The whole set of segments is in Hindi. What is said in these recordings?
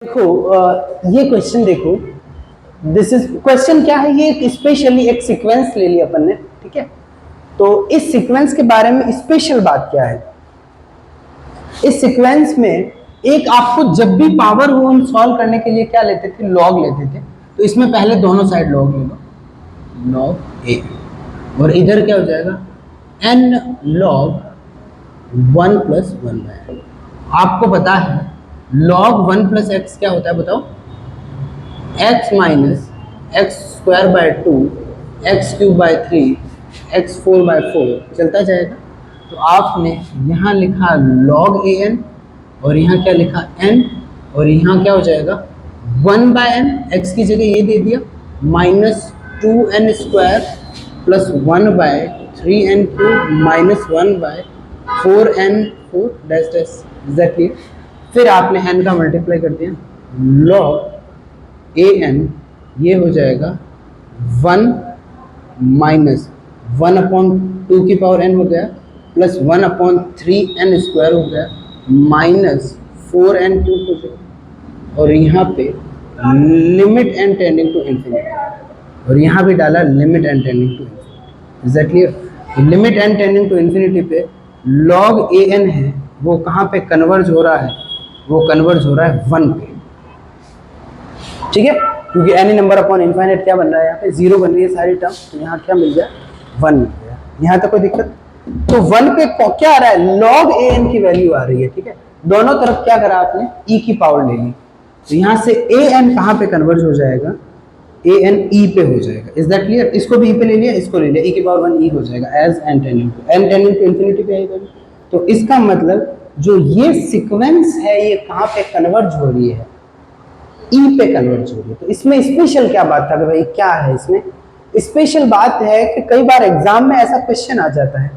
देखो ये क्वेश्चन देखो। दिस इज क्वेश्चन क्या है, ये एक स्पेशली एक सीक्वेंस ले लिया अपन ने, ठीक है। तो इस सीक्वेंस के बारे में स्पेशल बात क्या है, इस सीक्वेंस में एक आपको जब भी पावर हो हम सॉल्व करने के लिए क्या लेते थे, लॉग लेते थे। तो इसमें पहले दोनों साइड लॉग ले लो, लॉग ए, और इधर क्या हो जाएगा एन लॉग 1 प्लस 1/n। आपको पता है लॉग 1 प्लस एक्स क्या होता है, बताओ। x minus x square by 2 x cube by 3 x 4 by 4 चलता जाएगा। तो आपने यहाँ लिखा log an और यहाँ क्या लिखा n, और यहाँ क्या हो जाएगा 1/n, x की जगह ये दे दिया minus 2n square plus 1/3n cube minus 1/4n4 dash dash exactly. फिर आपने n का मल्टीप्लाई कर दिया log an, ये हो जाएगा 1 माइनस 1/2 की पावर n हो गया प्लस 1/3n स्क्वायर हो गया माइनस 4n क्यूब हो गया, और यहाँ पे limit n tending to infinity, और यहाँ भी डाला limit n tending to infinity exactly. Limit n tending to infinity पे log an है वो कहाँ पे कन्वर्ज हो रहा है, वो कन्वर्ज हो रहा है 1 पे, ठीक है। क्योंकि एनी नंबर अपॉन इनफाइनाइट क्या बन रहा है, यहाँ पे 0 बन रही है सारी टर्म, तो यहाँ क्या मिल गया 1 मिल गया। यहाँ तक कोई दिक्कत? तो 1 पे क्या आ रहा है, log an की वैल्यू आ रही है, ठीक है। दोनों तरफ क्या करा आपने, e की पावर ले ली, तो यहाँ से an कहाँ पे कन्वर्ज हो जाएगा, an e पे हो जाएगा। Is that clear? इसको भी e पे ले लिया, इसको ले लिया, e की पावर 1 e हो जाएगा as n tending to infinity पे आएगा। तो इसका मतलब जो ये सीक्वेंस है ये कहाँ पे कन्वर्ज हो रही है, ई पे कन्वर्ज हो रही है। तो इसमें स्पेशल क्या बात था कि भाई क्या है, इसमें स्पेशल बात है कि कई बार एग्जाम में ऐसा क्वेश्चन आ जाता है,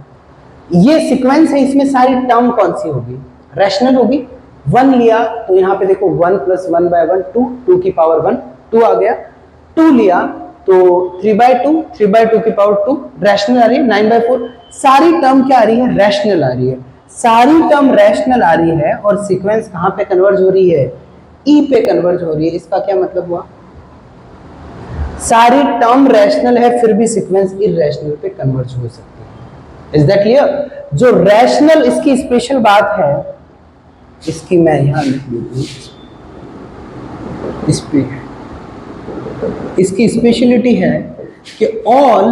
ये सीक्वेंस है इसमें सारी टर्म कौन सी होगी, रैशनल होगी। 1 लिया तो यहाँ पे देखो 1 प्लस 1/1 2 की पावर 1 2 आ गया, 2 लिया तो 3/2 3/2 की पावर 2 रैशनल आ रही है, 9/4 सारी टर्म क्या आ रही है, रैशनल आ रही है। सारी टर्म रैशनल आ रही है और सीक्वेंस कहाँ पे कन्वर्ज हो रही है, ई पे कन्वर्ज हो रही है। इसका क्या मतलब हुआ, सारी टर्म रैशनल है फिर भी सीक्वेंस इरैशनल पे कन्वर्ज हो सकती है। Is that clear? जो रैशनल इसकी स्पेशल बात है, इसकी मैं यहां लिख देता हूं, इस पे इसकी स्पेशलिटी है कि all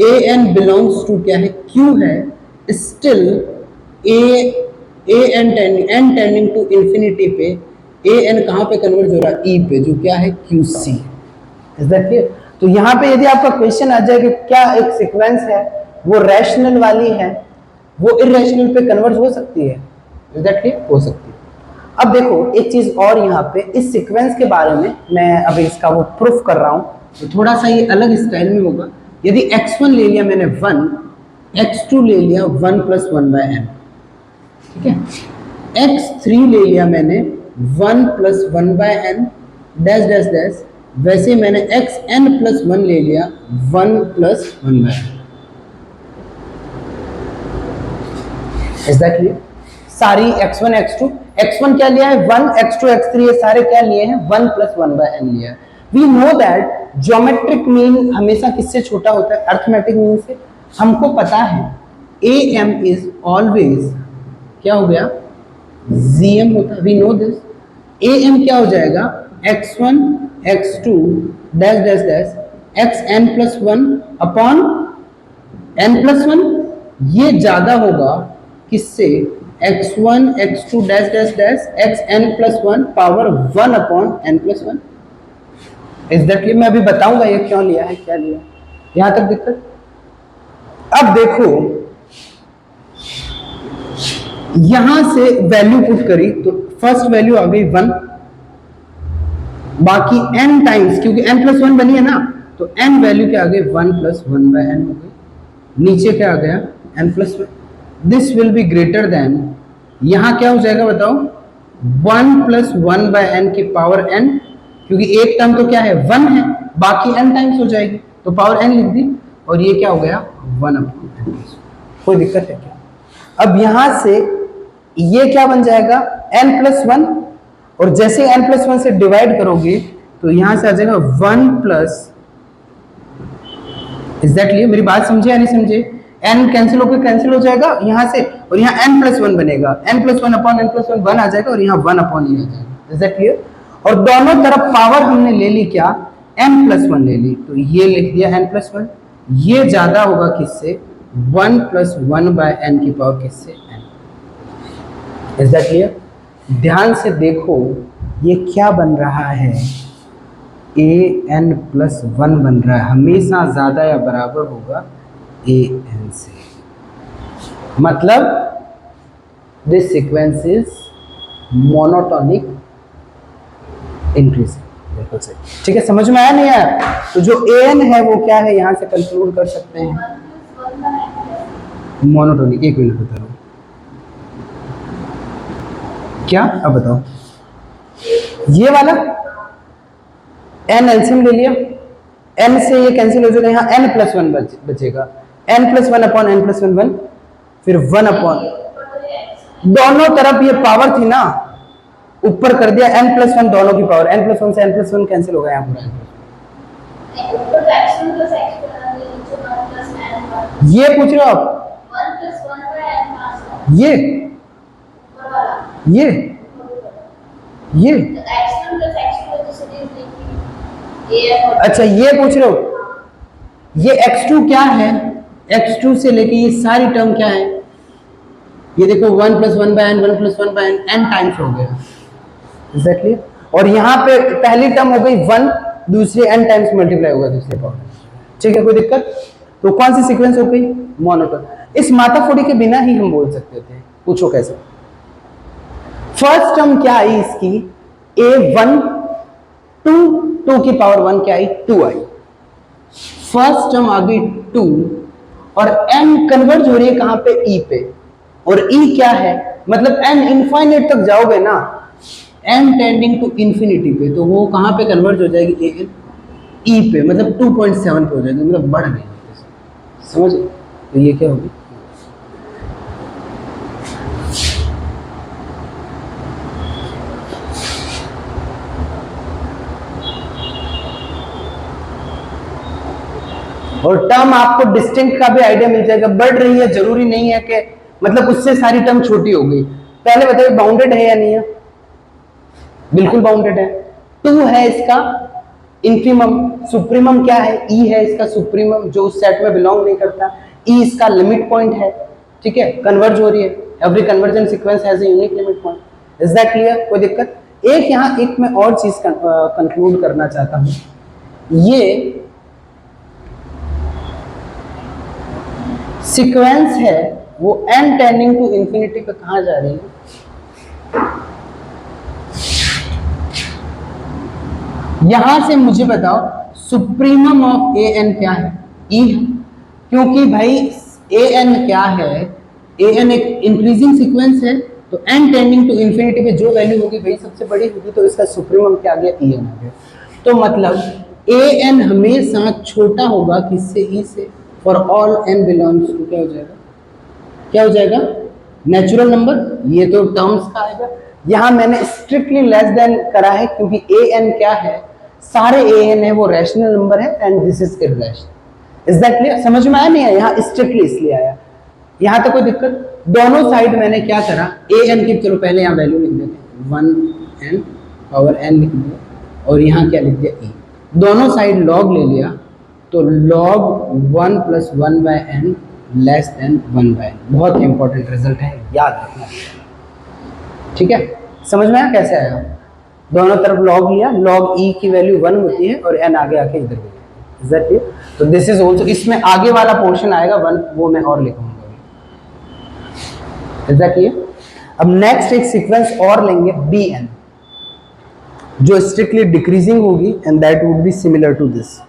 a n belongs to क्या है, क्यू है, still n tending to infinity पे ए एन कहाँ पे कन्वर्ज हो रहा है, ई पे, जो क्या है q c. Is that clear? तो यहाँ पे यदि आपका क्वेश्चन आ जाए कि क्या एक सीक्वेंस है वो रैशनल वाली है, वो इरैशनल पे कन्वर्ज हो सकती है, इज दैट क्लियर? हो सकती है। अब देखो एक चीज और, यहाँ पे इस सीक्वेंस के बारे में मैं अभी इसका वो प्रूफ कर रहा हूँ, तो थोड़ा सा ये अलग स्टाइल में होगा। यदि x1 ले लिया मैंने 1, x2 ले लिया 1 प्लस 1/n, ठीक है, x3 ले लिया मैंने 1 plus 1/n dash dash dash, वैसे मैंने xn प्लस 1 ले लिया 1 plus 1/n। Is that clear? सारी x1 x1 क्या लिया है 1, x2 x3 ये सारे क्या लिए हैं 1 प्लस 1/n लिया है। We know that geometric mean हमेशा किससे छोटा होता है, अर्थमेटिक मीन से। हमको पता है am इज ऑलवेज क्या हो गया, gm होता है, वी नो दिस। am क्या हो जाएगा x1 x2 dash dash dash xn plus 1 upon n plus 1, ये ज्यादा होगा किससे, x1 x2 dash dash dash xn plus 1 power 1 upon n plus 1। Is that clear? मैं अभी बताऊंगा ये क्यों लिया है, क्या लिया, यहां तक दिक्कत? अब देखो यहां से वैल्यू पुट करी तो फर्स्ट वैल्यू आ गई 1, बाकी n टाइम्स, क्योंकि n प्लस 1 बनी है ना, तो n वैल्यू क्या आ गई 1 प्लस 1/n हो गई। नीचे क्या आ गया n plus 1, this will be greater than, यहां क्या हो जाएगा बताओ 1 प्लस 1/n की पावर n, क्योंकि एक टर्म तो क्या है 1 है, बाकी n टाइम्स हो जाएगी, तो पावर n लिख दी, और ये क्या हो गया 1/n। कोई दिक्कत है क्या? अब यहां से ये क्या बन जाएगा n प्लस 1 और जैसे n प्लस वन से डिवाइड करोगे तो यहां से आ जाएगा 1 प्लस, एग्जैक्टली मेरी बात समझे या नहीं समझे? n कैंसिल होकर कैंसिल हो जाएगा यहां से, और यहाँ n प्लस वन बनेगा, n plus one upon n plus one 1 आ जाएगा और यहाँ 1 अपॉन e आ जाएगा। Is that clear? और दोनों तरफ पावर हमने ले ली क्या, n प्लस वन ले ली, तो ये लिख दिया n प्लस वन, ये ज्यादा होगा किससे, 1 प्लस वन बाय n की पावर किससे, n। Is that clear? ध्यान से देखो ये क्या बन रहा है, ए एन प्लस वन बन रहा है, हमेशा ज्यादा या बराबर होगा ए एन से, मतलब this sequence is monotonic increasing. बिल्कुल सही, ठीक है, समझ में आया नहीं आया? तो जो ए एन है वो क्या है, यहां से कंक्लूड कर सकते हैं मोनोटोनिक। एक मिनट बता रहा हूं क्या, अब बताओ, ये वाला n एलसीएम ले लिया, n से ये कैंसिल हो जाएगा, यहाँ n प्लस वन बचेगा, n plus one upon n plus one 1, फिर 1 अपॉन, दोनों तरफ ये पावर थी ना, ऊपर कर दिया n प्लस वन दोनों की पावर, n प्लस वन से n प्लस वन कैंसिल हो गया यहाँ पूरा। ये पूछ रहे हो आप, ये अच्छा ये पूछ रहे हो, ये x2 क्या है, x2 से लेके ये सारी टर्म क्या है, ये देखो 1 plus one by n, 1 plus one by n times हो गया एग्जैक्टली, और यहाँ पे पहली टर्म हो गई 1, दूसरी n टाइम्स मल्टीप्लाई होगा दूसरे पावर। ठीक है, कोई दिक्कत? तो कौन सी सीक्वेंस हो गई, मोनोटोन। इस माताफोड़ी के बिना ही हम बोल सकते थे, पूछो कैसे। फर्स्ट टर्म क्या आई इसकी, a1 2 की पावर 1 क्या आई, 2 आई, फर्स्ट टर्म आ गई 2, और n कन्वर्ज हो रही है कहां पे, e पे, और e क्या है, मतलब n इनफाइनाइट तक जाओगे ना, n टेंडिंग टू इंफिनिटी पे, तो वो कहां पे कन्वर्ज हो जाएगी, an e पे, मतलब 2.7 पे हो जाएगी, मतलब बढ़ गई, समझ? तो ये क्या होगी, और टर्म आपको डिस्टिंक्ट का भी आइडिया मिल जाएगा, बढ़ रही है, जरूरी नहीं है कि मतलब उससे सारी टर्म छोटी हो गई। पहले बताइए बाउंडेड है या नहीं है, बिल्कुल बाउंडेड है, 2 है इसका इंफिमम, सुप्रीमम क्या है, ई है इसका सुप्रीमम, जो उस सेट में बिलोंग नहीं करता, ई इसका लिमिट पॉइंट है, ठीक है, कन्वर्ज हो रही है, every conversion sequence has a unique limit point. Is that clear? कोई दिक्कत? एक यहाँ एक मैं और चीज कंक्लूड करना चाहता हूं, ये सीक्वेंस है वो n टेंडिंग टू इंफिनिटी पे कहां जा रही है, यहां से मुझे बताओ सुप्रीमम ऑफ ए एन क्या है, ई, क्योंकि भाई ए एन क्या है, ए एन एक इंक्रीजिंग सीक्वेंस है, तो n टेंडिंग टू इंफिनिटी पे जो वैल्यू होगी वही सबसे बड़ी होगी, तो इसका सुप्रीमम क्या आ गया, ई एन आ गया। तो मतलब ए एन हमेशा छोटा होगा किससे, ई से, for all n belongs to क्या हो जाएगा, क्या हो जाएगा, नेचुरल नंबर, ये तो टर्म्स का आएगा, यहां मैंने स्ट्रिक्टली लेस देन करा है क्योंकि ए एन क्या है, सारे ए एन है वो रैशनल नंबर है and this is irrational. Is that clear? समझ में आया नहीं आया? यहाँ स्ट्रिक्टली इसलिए आया, यहाँ तक कोई दिक्कत? दोनों साइड मैंने क्या करा, ए एन की, चलो पहले यहाँ वैल्यू लिख देते हैं, 1 n पावर n लिख दिया, और यहाँ क्या लिख दिया, e, दोनों साइड लॉग ले लिया, तो log 1 plus one by n less than 1 by n, बहुत इंपॉर्टेंट रिजल्ट है, याद रखना, ठीक है? समझ में आया कैसे आया? दोनों तरफ log लिया, log e की वैल्यू 1 होती है और n आगे आके इधर हो जाएगा, इज दैट क्लियर? तो दिस इज आल्सो, इसमें आगे वाला पोर्शन आएगा 1, वो मैं और लिखूंगा, इज दैट क्लियर? अब नेक्स्ट एक सीक्वेंस और लेंगे bn, जो स्ट्रिक्टली डिक्रीजिंग होगी and that would be similar to this.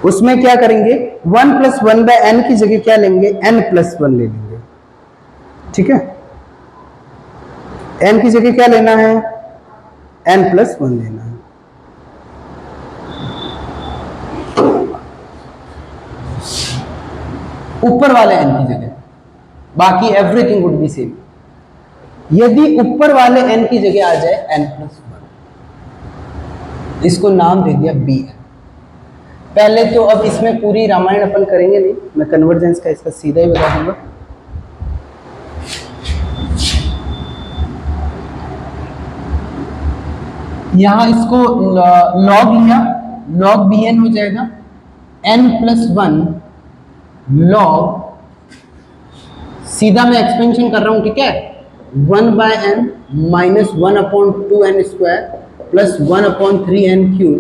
उसमें क्या करेंगे, 1 प्लस वन बाय एन की जगह क्या लेंगे, n प्लस वन ले लेंगे, ठीक है? n की जगह क्या लेना है, n प्लस वन लेना है। ऊपर वाले n की जगह, बाकी एवरीथिंग वुड बी सेम। यदि ऊपर वाले n की जगह आ जाए n+1, इसको नाम दे दिया bn। पहले तो अब इसमें पूरी रामायण अपन करेंगे नहीं, मैं कन्वर्जेंस का इसका सीधा ही बता दूंगा। यहां इसको लॉग लिया, लॉग bn हो जाएगा n+1 लॉग, सीधा मैं एक्सपेंशन कर रहा हूं, ठीक है, 1/n minus 1/2n² plus 1/3n³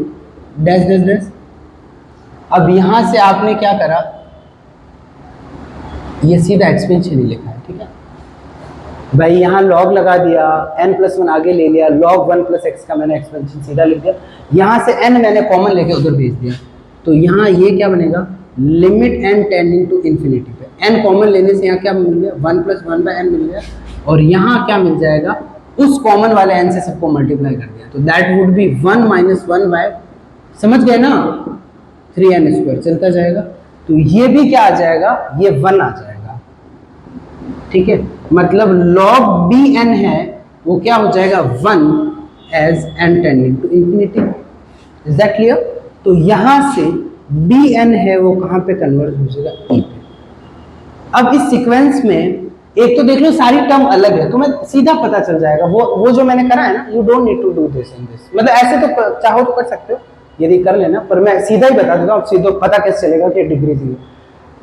dash dash dash. अब यहां से आपने क्या करा, ये सीधा एक्सपेंशन ही लिखा है, ठीक है भाई, यहाँ लॉग लगा दिया, n+1 आगे ले लिया, log 1 + x का मैंने एक्सपेंशन सीधा लिख दिया, यहाँ से n मैंने कॉमन लेके उधर भेज दिया, तो यहाँ ये क्या बनेगा, limit n tending to infinity पे, n कॉमन लेने से यहाँ क्या मिल गया, 1 + 1/n मिल गया, और यहाँ क्या मिल जाएगा, उस कॉमन वाले n से सबको मल्टीप्लाई कर दिया, तो दैट वुड बी 1 - 1/, समझ गए ना, 3n² चलता जाएगा, तो ये भी क्या आ जाएगा, ये 1 आ जाएगा, ठीक है, मतलब log bn है वो क्या हो जाएगा 1 as n tending to infinity. Is that clear? तो यहां से bn है वो कहां पे कन्वर्ट हो जाएगा, e पे। अब इस सीक्वेंस में एक तो देख लो सारी टर्म अलग है, तुम्हें सीधा पता चल जाएगा, वो जो मैंने करा है ना, you don't need to do this in this, मतलब ऐसे तो चाहो तो कर सकते हो यदि कर लेना, पर मैं सीधा ही बता देता हूं, सीधा पता कैसे चलेगा कि डिग्री थी।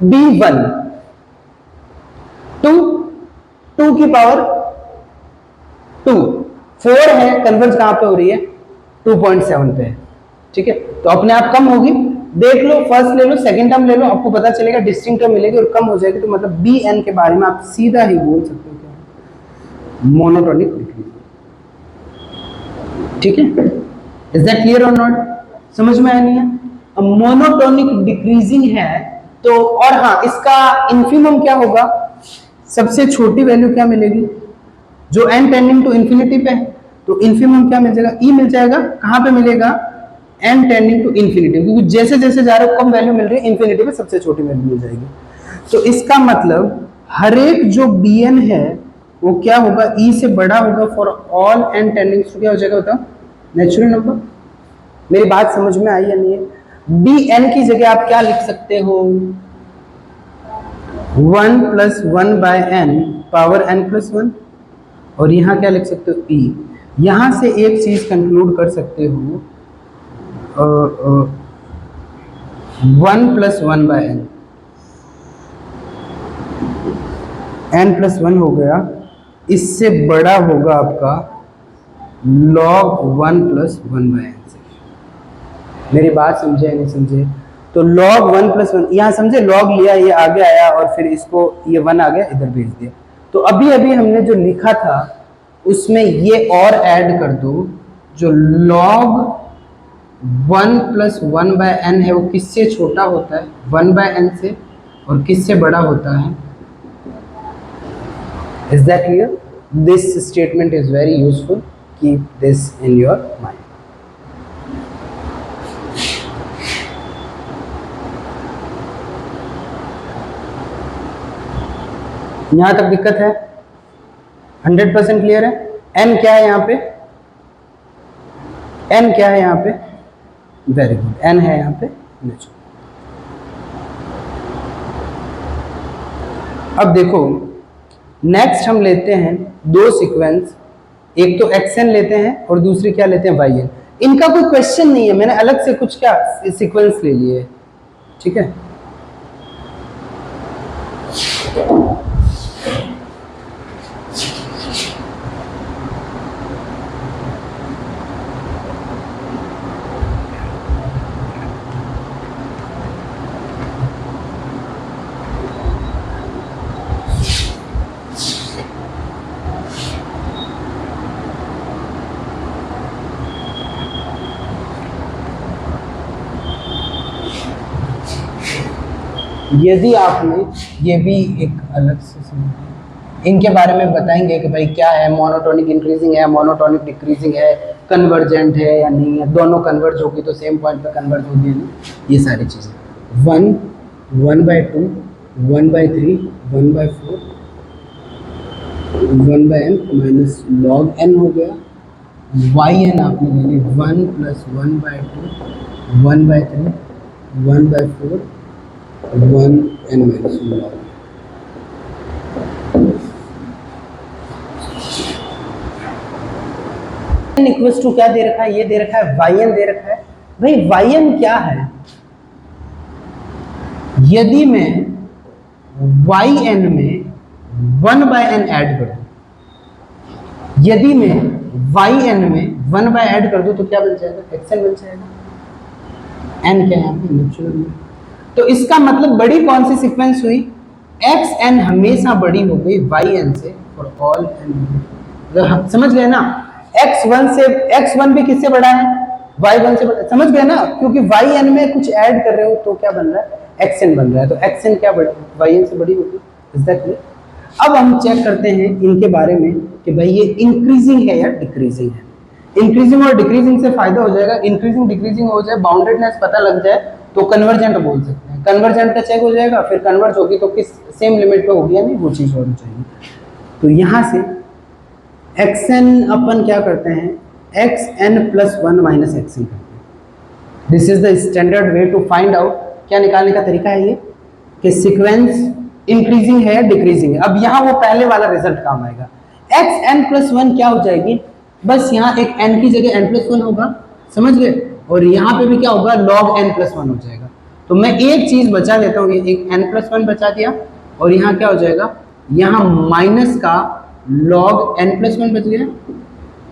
b1 2 की पावर 2, 4 है, कन्वर्ज कहां पे हो रही है, 2.7 पे है, ठीक है, तो अपने आप कम होगी, देख लो, फर्स्ट ले लो, सेकंड टर्म ले लो, आपको पता चलेगा, डिस्टिंक्ट टर्म मिलेगी और कम हो जाएगी, तो मतलब bn के बारे में आप सीधा ही बोल सकते हो क्या, मोनोटोनिक डिक्रीजिंग, ठीक है। इज दैट क्लियर और नॉट, समझ में आया नहीं है? अब मोनोटोनिक डिक्रीजिंग है तो, और हाँ, इसका इन्फिमम क्या होगा, सबसे छोटी वैल्यू क्या मिलेगी, जो n टेंडिंग टू इन्फिनिटी पे है, तो इन्फिमम क्या मिल जाएगा, e मिल जाएगा, कहां पे मिलेगा, n टेंडिंग टू इन्फिनिटी, क्योंकि जैसे जैसे जा रहे हो कम वैल्यू मिल रही है, इन्फिनिटी पे सबसे छोटी वैल्यू मिल जाएगी, तो इसका मतलब हर एक जो bn है वो क्या होगा, e से बड़ा होगा for all n tending to, क्या हो जाएगा बताओ, नेचुरल नंबर। मेरी बात समझ में आई या नहीं है? bn की जगह आप क्या लिख सकते हो, 1 + 1/n पावर n+1, और यहाँ क्या लिख सकते हो, e। यहाँ से एक चीज कंक्लूड कर सकते हो, 1 + 1/n, n+1 हो गया, इससे बड़ा होगा आपका log 1 + 1/n से। मेरी बात समझे या नहीं समझे? तो log 1 + 1, यहाँ समझे, log लिया, ये आगे आया और फिर इसको ये 1 आ गया, इधर भेज दिया, तो अभी अभी हमने जो लिखा था उसमें ये और ऐड कर दो, जो log 1 + 1/n है वो किससे छोटा होता है, 1/n से, और किससे बड़ा होता है। Is that clear? This statement is very useful, keep this in your mind. यहां तक दिक्कत है, 100% क्लियर है? n क्या है यहाँ पे, n क्या है यहाँ पे, वेरी गुड, n है यहाँ पे नेचुरल। अब देखो नेक्स्ट हम लेते हैं दो सीक्वेंस, एक तो xn लेते हैं और दूसरी क्या लेते हैं, yn। इनका कोई क्वेश्चन नहीं है, मैंने अलग से कुछ क्या सीक्वेंस ले लिए, ठीक है। यदि आपने ये भी एक अलग से समझा, इनके बारे में बताएंगे कि भाई क्या है, मोनोटोनिक इंक्रीजिंग है, मोनोटोनिक डिक्रीजिंग है, कन्वर्जेंट है या नहीं है, दोनों कन्वर्ज होगी तो सेम पॉइंट पे कन्वर्ज होगी नहीं, ये सारी चीज़ें, 1, 1/2, 1/3, 1/4, 1/n माइनस लॉग n हो गया, वाई एन आपने ले ली 1 plus 1/2, 1/3, 1/4, 1n minus log. Equals to क्या दे रखा है, ये दे रखा है वाई एन दे रखा है। भाई वाई एन क्या है, यदि मैं वाई एन में 1/n ऐड कर दूं, यदि मैं वाई एन में 1 ऐड कर दूं तो क्या बन जाएगा, एक्स एन बन जाएगा। एन क्या है यहाँ पे, नेचुरल में। तो इसका मतलब बड़ी कौन सी सीक्वेंस हुई, एक्स एन हमेशा बड़ी हो गई वाई एन से फॉर ऑल एन। समझ गए ना, x1 से x1 भी किससे बड़ा है, y1 से बड़ा, समझ गए ना, क्योंकि yn में कुछ ऐड कर रहे हो तो क्या बन रहा है, xn बन रहा है, तो xn क्या बड़ी, yn से बड़ी होगी। Is that clear? अब हम चेक करते हैं इनके बारे में कि भाई ये इंक्रीजिंग है या डिक्रीजिंग है। इंक्रीजिंग और डिक्रीजिंग से फायदा हो जाएगा, इंक्रीजिंग डिक्रीजिंग हो जाए, बाउंडेडनेस पता लग जाए तो कन्वर्जेंट बोल सकते हैं, कन्वर्जेंट का चेक हो जाएगा, फिर कन्वर्ज होगी तो किस सेम लिमिट पे होगी या नहीं, वो चीज होनी चाहिए। तो यहां से xn अपन क्या करते हैं, xn प्लस 1 माइनस xn करते हैं। This is the standard way to find out, क्या निकालने का तरीका है ये, कि सीक्वेंस इंक्रीजिंग है या डिक्रीजिंग है। अब यहाँ वो पहले वाला रिजल्ट काम आएगा, xn प्लस 1 क्या हो जाएगी, बस यहाँ एक n की जगह n प्लस 1 होगा, समझ गए, और यहाँ पे भी क्या होगा, log n प्लस 1 हो जाएगा। तो मैं एक चीज बचा देता हूँ, एक n प्लस 1 बचा दिया, और यहाँ क्या हो जाएगा, यहाँ माइनस का log n प्लस 1 बच गया,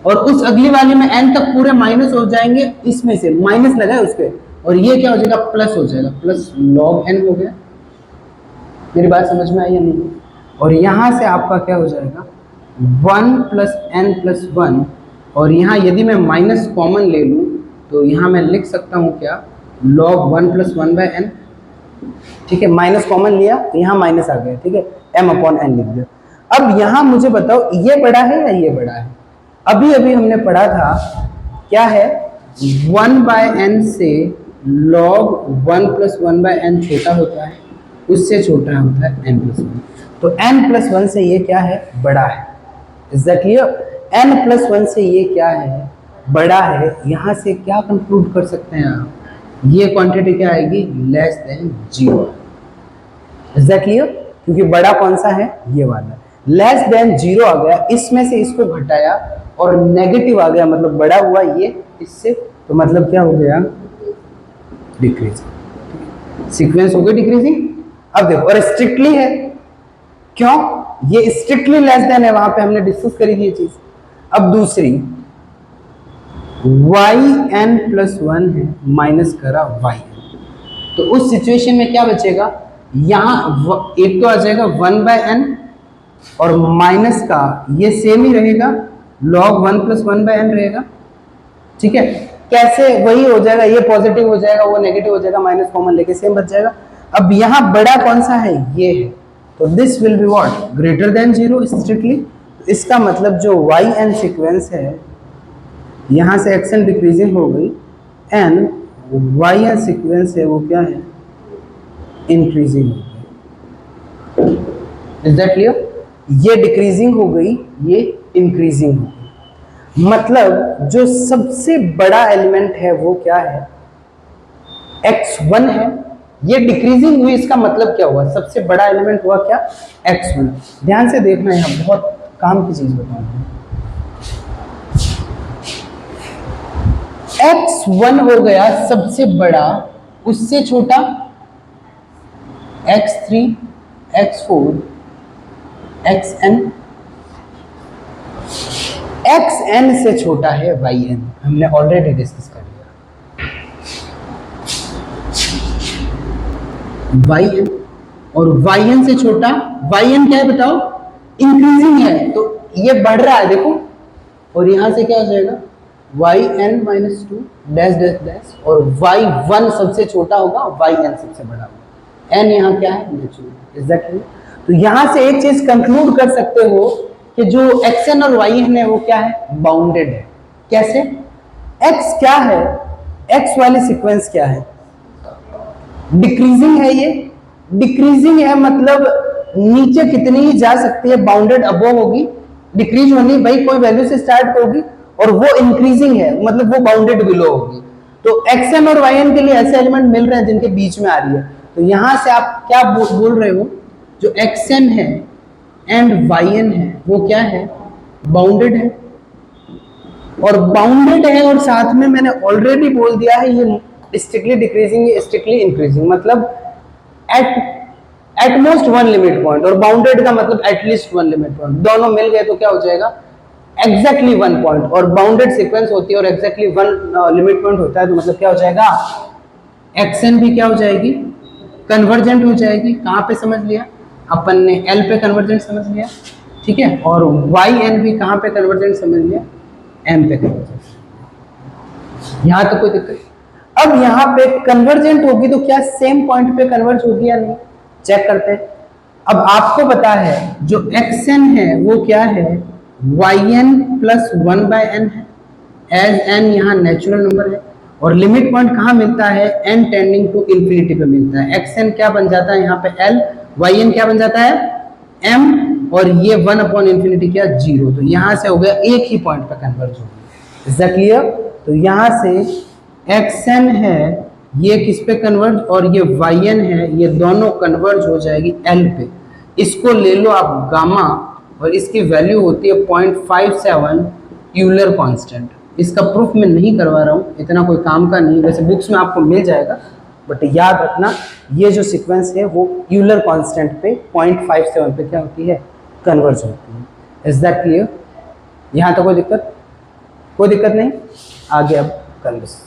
और उस अगली वाली में n तक पूरे माइनस हो जाएंगे, इसमें से माइनस लगा है उसके, और ये क्या हो जाएगा, प्लस हो जाएगा, प्लस log n हो गया। मेरी बात समझ में आई या नहीं? और यहाँ से आपका क्या हो जाएगा, 1 प्लस n प्लस 1, और यहाँ यदि मैं माइनस कॉमन ले लूँ तो यहाँ मैं लिख सकता हूँ क्या, log 1 प्लस 1/n, ठीक है, माइनस कॉमन लिया तो यहाँ माइनस आ गया, ठीक है, m/n लिख दिया। अब यहाँ मुझे बताओ ये बड़ा है या ये बड़ा है, अभी अभी हमने पढ़ा था क्या है, 1/n से log 1 प्लस 1/n छोटा होता है, उससे छोटा होता है n प्लस 1, तो n प्लस 1 से ये क्या है, बड़ा है। Is that clear? n plus 1 से ये क्या है, बड़ा है। यहाँ से क्या कंक्लूड कर सकते हैं आप, ये क्वांटिटी क्या आएगी, less than 0। Is that clear? क्योंकि बड़ा कौन सा है, ये वाला, लेस देन 0 आ गया, इसमें से इसको घटाया और नेगेटिव आ गया, मतलब बड़ा हुआ ये इससे, तो मतलब क्या हो गया, डिक्रीजिंग, सीक्वेंस हो गई डिक्रीजिंग। अब देखो, और स्ट्रिक्टली है, क्यों, ये स्ट्रिक्टली लेस देन है, वहां पे हमने डिस्कस करी थी ये चीज। अब दूसरी yn प्लस 1 है, माइनस करा yn, तो उस सिचुएशन में क्या बचेगा, यहाँ एक तो आ जाएगा 1/n, और माइनस का ये सेम ही रहेगा, log 1 प्लस 1/n रहेगा, ठीक है। कैसे, वही हो जाएगा, ये पॉजिटिव हो जाएगा, वो नेगेटिव हो जाएगा, माइनस कॉमन लेके सेम बच जाएगा। अब यहाँ बड़ा कौन सा है, ये है, तो this will be what, greater than 0 strictly. इसका मतलब जो yn सीक्वेंस है, यहाँ से xn डिक्रीजिंग हो गई, एंड yn सीक्वेंस है वो क्या है, इंक्रीजिंग हो गई। Is that clear? ये डिक्रीजिंग हो गई, ये इंक्रीजिंग हो गई, मतलब जो सबसे बड़ा एलिमेंट है वो क्या है, x1 है, ये डिक्रीजिंग हुई, इसका मतलब क्या हुआ, सबसे बड़ा एलिमेंट हुआ क्या, x1। ध्यान से देखना, यहाँ बहुत काम की चीज बताऊंगा। x1 हो गया सबसे बड़ा, उससे छोटा x3, x4, xn, xn से छोटा है yn, हमने ऑलरेडी डिस्कस कर लिया। yn और yn से छोटा, yn क्या है बताओ, इंक्रीजिंग है, तो ये बढ़ रहा है देखो, और यहां से क्या हो जाएगा, yn minus 2 dash dash dash, और y1 सबसे छोटा होगा, yn सबसे बड़ा होगा, n यहाँ क्या है, नेचुरल। Is that clear? तो यहां से एक चीज कंक्लूड कर सकते हो कि जो xn और yn है वो क्या है, बाउंडेड है। कैसे, x क्या है, x वाली सीक्वेंस क्या है, डिक्रीजिंग है, ये डिक्रीजिंग है, मतलब नीचे कितनी ही जा सकती है, बाउंडेड अबव होगी, डिक्रीज होनी भाई कोई वैल्यू से स्टार्ट होगी, और वो इंक्रीजिंग है मतलब वो बाउंडेड बिलो होगी। तो xn और yn के लिए ऐसे एलिमेंट मिल रहे हैं जिनके बीच में आ रही है, तो यहां से आप क्या बोल रहे हो, जो xn है एंड yn है वो क्या है, बाउंडेड है। और बाउंडेड है और साथ में मैंने ऑलरेडी बोल दिया है ये स्ट्रिक्टली डिक्रीजिंग, ये स्ट्रिक्टली इंक्रीजिंग, मतलब at most one limit point, और बाउंडेड का मतलब एटलीस्ट वन लिमिट पॉइंट, दोनों मिल गए तो क्या हो जाएगा, एग्जैक्टली वन पॉइंट। और बाउंडेड सीक्वेंस होती है और एग्जैक्टली वन लिमिट पॉइंट होता है, तो मतलब क्या हो जाएगा, एक्सएन भी क्या हो जाएगी, कन्वर्जेंट हो जाएगी। कहां पे समझ लिया अपन ने, एल पे कन्वर्जेंट समझ लिया, ठीक है। और वाई एन भी कहां पे कन्वर्जेंट समझ लिया, एम पे कन्वर्जेंट। यहां तो कोई दिक्कत, अब यहां पे कन्वर्जेंट होगी तो क्या सेम पॉइंट पे कन्वर्ज होगी या नहीं, चेक करते हैं। अब आपको पता है जो xn है वो क्या है, yn प्लस 1/n है, एज n यहाँ नेचुरल नंबर है, और लिमिट पॉइंट कहाँ मिलता है, n टेंडिंग टू इंफिनिटी पे मिलता है। xn क्या बन जाता है यहाँ पे l, yn क्या बन जाता है m, और ये 1/∞ क्या 0, तो यहाँ से हो गया एक ही पॉइंट पे कन्वर्ज हो गया। Is that clear? तो यहाँ से xn है ये किस पे कन्वर्ज, और ये yn है ये दोनों कन्वर्ज हो जाएगी l पे। इसको ले लो आप गामा, और इसकी वैल्यू होती है 0.57 यूलर कांस्टेंट। इसका प्रूफ मैं नहीं करवा रहा हूँ, इतना कोई काम का नहीं, वैसे बुक्स में आपको मिल जाएगा, बट याद रखना ये जो सीक्वेंस है वो यूलर कांस्टेंट पे 0.57 पे क्या होती है, कन्वर्ज होती है। Is that clear? यहाँ तक कोई दिक्कत नहीं, आगे अब कन्वर्स।